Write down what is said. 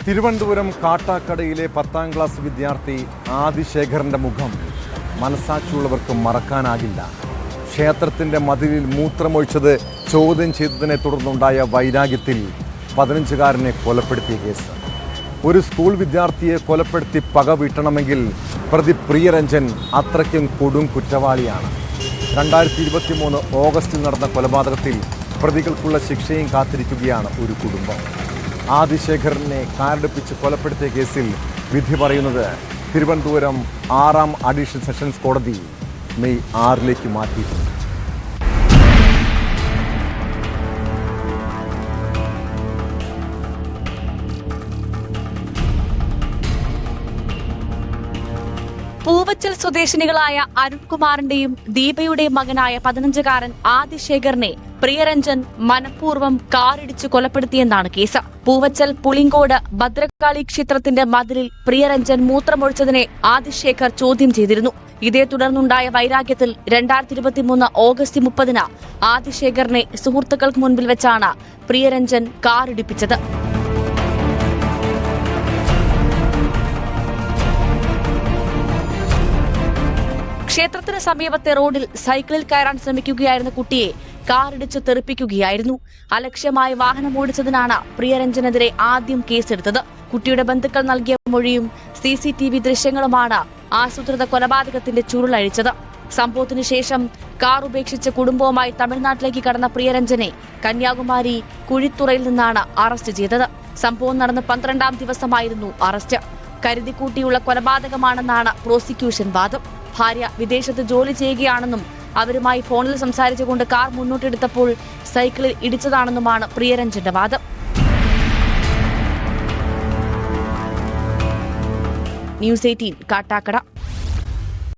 Thiruvananthapuram കാട്ടാക്കടയിലെ 10ാം class വിദ്യാർത്ഥി ആദിശേഖരന്റെ മുഖം മനസാക്ഷിയുള്ളവർക്ക് മറക്കാനാകില്ല. ക്ഷേത്രത്തിന്റെ മതിലിൽ മൂത്രമൊഴിച്ചത് ചോദ്യം ചെയ്തതിനെ തുടർന്നുണ്ടായ വൈരാഗ്യത്തിൽ 15-കാരനെ കൊലപ്പെടുത്തിയ കേസ്. ഒരു സ്കൂൾ വിദ്യാർത്ഥിയെ കൊലപ്പെടുത്തി പക വീട്ടണമെങ്കിൽ പ്രതി പ്രിയരഞ്ജൻ അത്രയ്ക്കും കൊടും കുറ്റവാളിയാണ്. 2023 ഓഗസ്റ്റിൽ നടന്ന കൊലപാതകത്തിൽ പ്രതികൾക്കുള്ള ശിക്ഷയും കാത്തിരിക്കുകയാണ് ഒരു കുടുംബം. ആദിശേഖരനെ കാർഡപ്പിച്ച് കൊലപ്പെടുത്തിയ കേസിൽ വിധി പറയുന്നത് തിരുവനന്തപുരം 6ാം അഡീഷണൽ സെഷൻസ് കോടതി മെയ് 6 മാറ്റിയിട്ടുണ്ട്. പൂവച്ചൽ സ്വദേശിനികളായ അരുൺകുമാറിന്റെയും ദീപയുടെയും മകനായ 15-കാരൻ ആദിശേഖരനെ പ്രിയരഞ്ജൻ മനഃപൂർവ്വം കാറിടിച്ച് കൊലപ്പെടുത്തിയെന്നാണ് കേസ്. പൂവച്ചൽ പുളിങ്കോട് ഭദ്രകാളി ക്ഷേത്രത്തിന്റെ മതിലിൽ പ്രിയരഞ്ജൻ മൂത്രമൊഴിച്ചതിനെ ആദിശേഖർ ചോദ്യം ചെയ്തിരുന്നു. ഇതേ തുടർന്നുണ്ടായ വൈരാഗ്യത്തിൽ 2023 ഓഗസ്റ്റ് 30-ന് ആദിശേഖറിനെ സുഹൃത്തുക്കൾക്ക് മുൻപിൽ വെച്ചാണ് പ്രിയരഞ്ജൻ കാറിടിപ്പിച്ചത്. ക്ഷേത്രത്തിന് സമീപത്തെ റോഡിൽ സൈക്കിളിൽ കയറാൻ ശ്രമിക്കുകയായിരുന്ന കുട്ടിയെ കാറിടിച്ച് തെറിപ്പിക്കുകയായിരുന്നു. അലക്ഷ്യമായി വാഹനം ഓടിച്ചതിനാണ് പ്രിയരഞ്ജനെതിരെ ആദ്യം കേസെടുത്തത്. കുട്ടിയുടെ ബന്ധുക്കൾ നൽകിയ മൊഴിയും CCTV ദൃശ്യങ്ങളുമാണ് ആസൂത്രിത കൊലപാതകത്തിന്റെ ചുരുളഴിച്ചത്. സംഭവത്തിനു ശേഷം കാർ ഉപേക്ഷിച്ച് കുടുംബവുമായി തമിഴ്നാട്ടിലേക്ക് കടന്ന പ്രിയരഞ്ജനെ കന്യാകുമാരി കുഴിത്തുറയിൽ നിന്നാണ് അറസ്റ്റ് ചെയ്തത്. സംഭവം നടന്ന് 12ാം ദിവസമായിരുന്നു അറസ്റ്റ്. കരുതിക്കൂട്ടിയുള്ള കൊലപാതകമാണെന്നാണ് പ്രോസിക്യൂഷൻ വാദം. ഭാര്യ വിദേശത്ത് ജോലി ചെയ്യുകയാണെന്നും അവരുമായി ഫോണിൽ സംസാരിച്ചുകൊണ്ട് കാർ മുന്നോട്ടെടുത്തപ്പോൾ സൈക്കിളിൽ ഇടിച്ചതാണെന്നുമാണ് പ്രിയരഞ്ജന്റെ വാദം. ന്യൂസ് 18 കാട്ടാക്കട.